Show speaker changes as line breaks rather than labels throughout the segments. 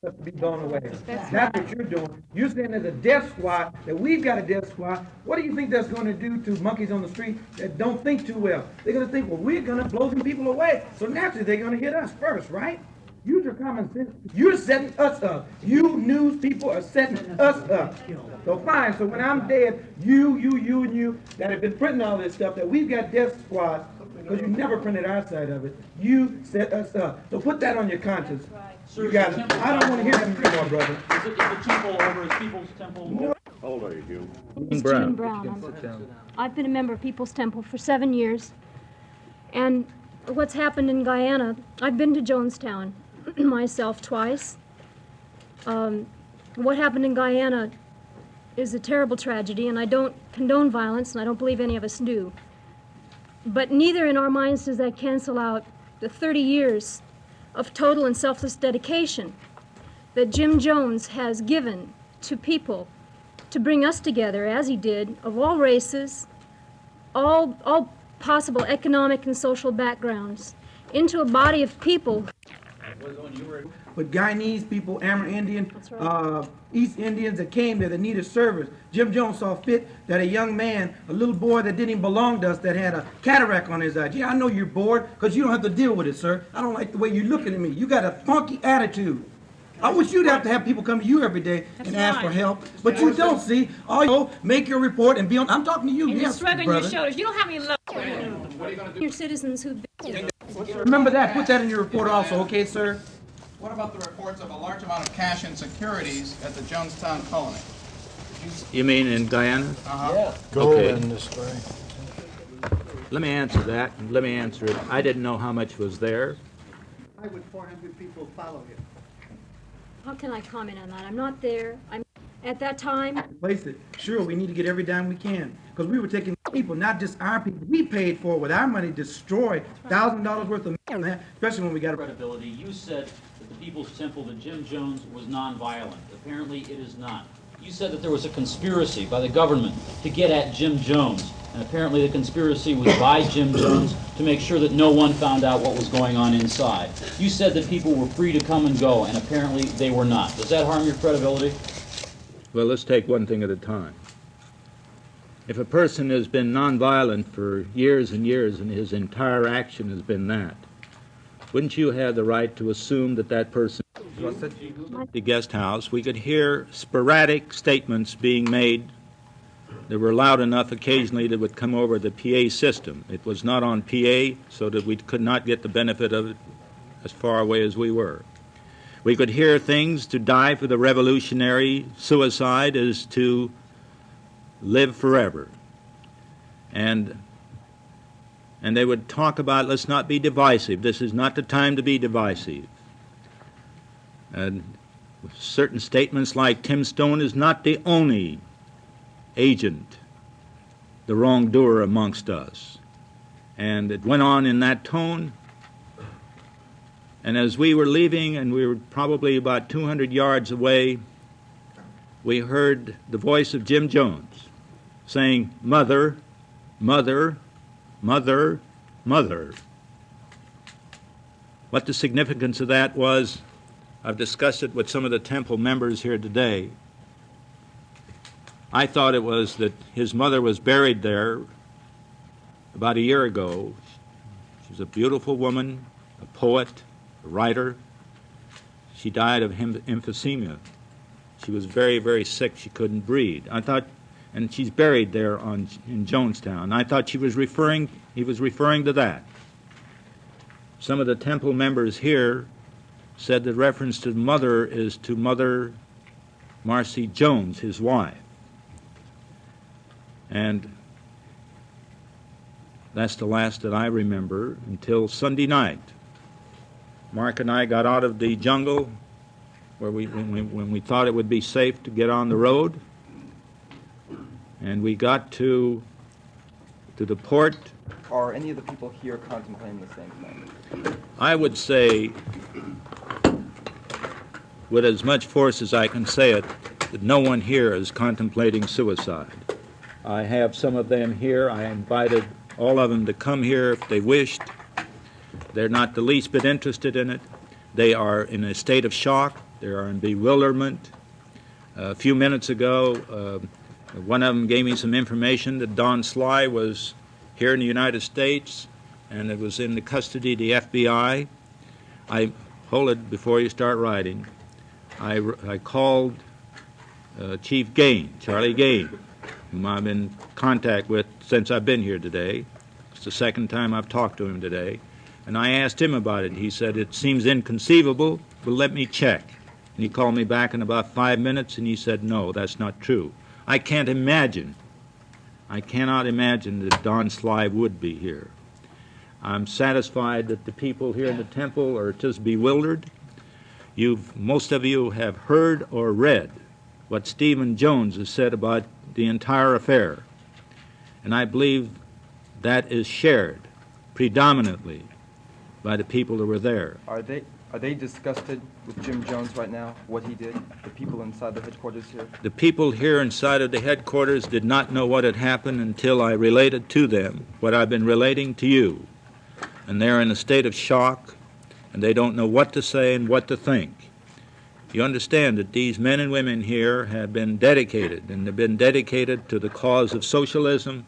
us to be blown away. That's what you're doing. You're saying there's a death squad, that we've got a death squad. What do you think that's going to do to monkeys on the street that don't think too well? They're going to think, well, we're going to blow some people away. So naturally, they're going to hit us first, right? Use your common sense. You're setting us up. You news people are setting us up. So fine. So when I'm dead, you, and you that have been printing all this stuff, that we've got death squads, because you never printed our side of it. You set us up. So put that on your conscience. You got it. I don't want to hear that anymore, brother.
Is the temple over as People's Temple?
No.
How old are you, Hugh?
Jean Brown. I've been a member of People's Temple for 7 years. And what's happened in Guyana, I've been to Jonestown myself twice. What happened in Guyana is a terrible tragedy, and I don't condone violence, and I don't believe any of us do. But neither in our minds does that cancel out the 30 years of total and selfless dedication that Jim Jones has given to people to bring us together, as he did, of all races, all possible economic and social backgrounds, into a body of people.
But Guyanese people, Amur Indian,
right.
East Indians that came there that needed service. Jim Jones saw fit that a young man, a little boy that didn't even belong to us, that had a cataract on his eye. Yeah, I know you're bored because you don't have to deal with it, sir. I don't like the way you're looking at me. You got a funky attitude. I wish you'd have to have people come to you every day and ask for help, but you don't, see. All you know, make your report and be on. I'm talking to you.
And
yes,
you're shrugging
brother.
your shoulders. You don't have any love.
Your citizens who.
Remember that. Put that in your report also, okay, sir?
What about the reports of a large amount of cash and securities at the Jonestown colony?
You mean in Guyana?
Yeah.
Okay.
this way.
Let me answer that, and let me answer it. I didn't know how much was there.
Why would 400 people follow him?
How can I comment on that? I'm not there. I'm at that time.
Place it. Sure, we need to get every dime we can, because we were taking people, not just our people. We paid for it with our money, destroyed $1,000 worth of money, especially when we got a
Credibility. You said that the People's Temple, that Jim Jones was nonviolent. Apparently, it is not. You said that there was a conspiracy by the government to get at Jim Jones, and apparently the conspiracy was by Jim Jones to make sure that no one found out what was going on inside. You said that people were free to come and go, and apparently they were not. Does that harm your credibility?
Well, let's take one thing at a time. If a person has been nonviolent for years and years and his entire action has been that, wouldn't you have the right to assume that that person was at the guest house? We could hear sporadic statements being made that were loud enough occasionally that would come over the PA system. It was not on PA, so that we could not get the benefit of it as far away as we were. We could hear things: to die for the revolutionary suicide is to live forever. And they would talk about, let's not be divisive. This is not the time to be divisive. And certain statements like Tim Stone is not the only agent, the wrongdoer amongst us. And it went on in that tone. And as we were leaving, and we were probably about 200 yards away, we heard the voice of Jim Jones saying, "Mother, mother, mother, mother." What the significance of that was, I've discussed it with some of the temple members here today. I thought it was that his mother was buried there about a year ago. She was a beautiful woman, a poet, a writer. She died of emphysema. She was very, very sick. She couldn't breathe. I thought, and she's buried there in Jonestown. I thought he was referring to that. Some of the temple members here said the reference to mother is to Mother Marcy Jones, his wife. And that's the last that I remember until Sunday night. Mark and I got out of the jungle where when we thought it would be safe to get on the road, and we got to the port.
Are any of the people here contemplating the same thing?
I would say, with as much force as I can say it, that no one here is contemplating suicide. I have some of them here. I invited all of them to come here if they wished. They're not the least bit interested in it. They are in a state of shock. They are in bewilderment. A few minutes ago, one of them gave me some information that Don Sly was here in the United States and it was in the custody of the FBI. Hold it before you start writing. I called Chief Gain, Charlie Gain, whom I've been in contact with since I've been here today. It's the second time I've talked to him today. And I asked him about it. He said, it seems inconceivable, but let me check. And he called me back in about 5 minutes and he said, no, that's not true. I cannot imagine that Don Sly would be here. I'm satisfied that the people here in the temple are just bewildered. Most of you have heard or read what Stephen Jones has said about the entire affair. And I believe that is shared predominantly by the people who were there.
Are they disgusted with Jim Jones right now, what he did? The people inside the headquarters here?
The people here inside of the headquarters did not know what had happened until I related to them what I've been relating to you. And they're in a state of shock, and they don't know what to say and what to think. You understand that these men and women here have been dedicated, and they've been dedicated to the cause of socialism,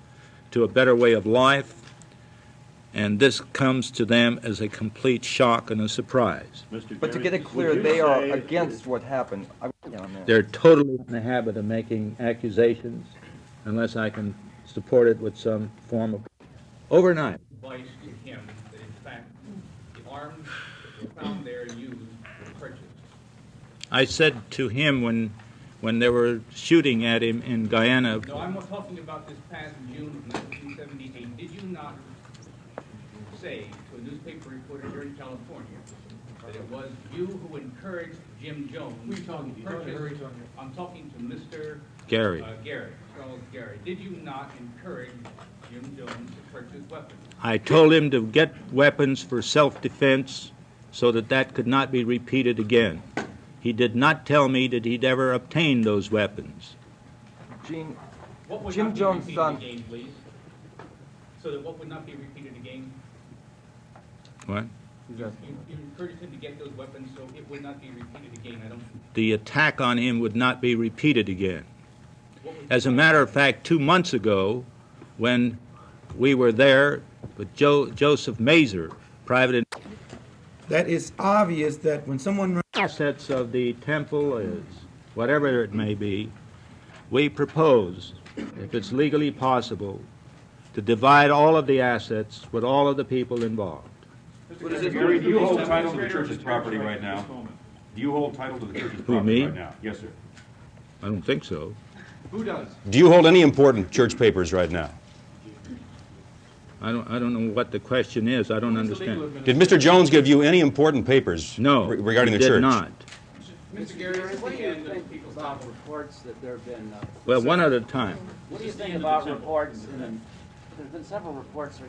to a better way of life, and this comes to them as a complete shock and a surprise.
But to get it clear, they are against what happened.
They're totally in the habit of making accusations unless I can support it with some form of overnight.
Advice to him that in fact the arms that were found there used were purchased. I
said to him when they were shooting at him in Guyana.
No, I'm talking about this past June of 1978. Did you not say to a newspaper reporter here in California that it was you who encouraged Jim Jones to purchase? I'm talking to Mr.
Gary.
Charles Gary. Did you not encourage Jim Jones to purchase weapons?
I told him to get weapons for self-defense so that could not be repeated again. He did not tell me that he'd ever obtained those weapons.
Jim
Jones' son. Again, please? So that what would not be repeated again?
What?
You encouraged him to get those weapons so it would not be repeated again.
The attack on him would not be repeated again. As a matter of fact, 2 months ago, when we were there with Joseph Mazer, private.
That it's obvious that when someone
assets of the temple is whatever it may be, we propose, if it's legally possible, to divide all of the assets with all of the people involved.
Gary, do you hold title to the church's property right now? Do you hold title to the church's property right now? Yes, sir.
I don't think so.
Who does?
Do you hold any important church papers right now?
I don't know what the question is. I don't understand.
Did Mr. Jones give you any important papers regarding the church?
No, he did not.
Mr. Gary,
what do you think about reports that there have been...
well, one at a time.
What do you think about reports? There's been several reports.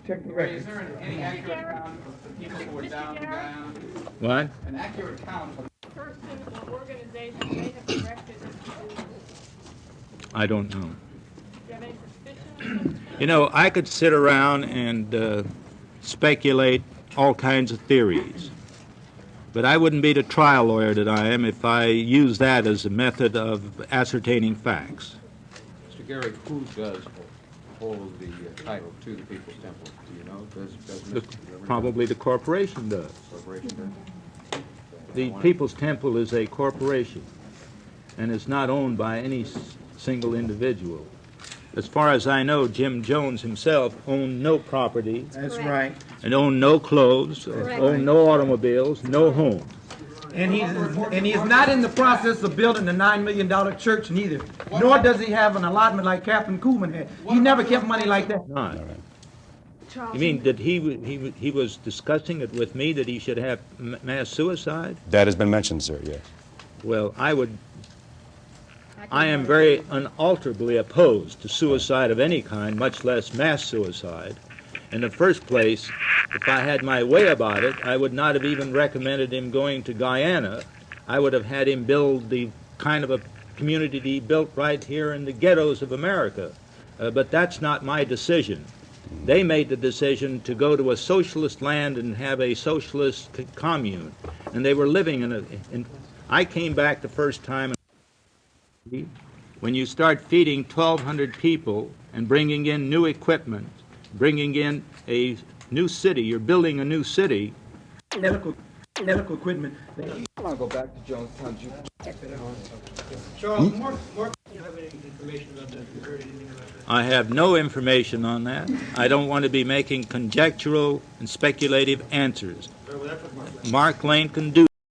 Check the record.
Is there any accurate account of the people who were down in Guyana?
What?
An accurate account of the
person or organization may have directed us to do.
I don't know.
Do you have any suspicions?
You know, I could sit around and speculate all kinds of theories, but I wouldn't be the trial lawyer that I am if I used that as a method of ascertaining facts.
Mr. Gary, who does hold the title to the People's Temple? Do you know?
Probably the corporation does.
Corporation does?
The People's Temple is a corporation, and it's not owned by any single individual. As far as I know, Jim Jones himself owned no property.
That's right.
And owned no clothes, owned no automobiles, no home.
And he's not in the process of building a $9 million church neither. Nor does he have an allotment like Captain Kuhlman had. He never kept money like that.
Not. You mean that he was discussing it with me that he should have mass suicide?
That has been mentioned, sir, yes.
Well, I am very unalterably opposed to suicide of any kind, much less mass suicide. In the first place, if I had my way about it, I would not have even recommended him going to Guyana. I would have had him build the kind of a community he built right here in the ghettos of America. But that's not my decision. They made the decision to go to a socialist land and have a socialist commune. And they were living in I came back the first time. When you start feeding 1,200 people and bringing in new equipment, bringing in a new city, you're building a new city.
Medical equipment.
I want to go back to Jonestown.
Charles, Mark, do you have any information about that? Have you heard anything about that?
I have no information on that. I don't want to be making conjectural and speculative answers. Mark Lane can do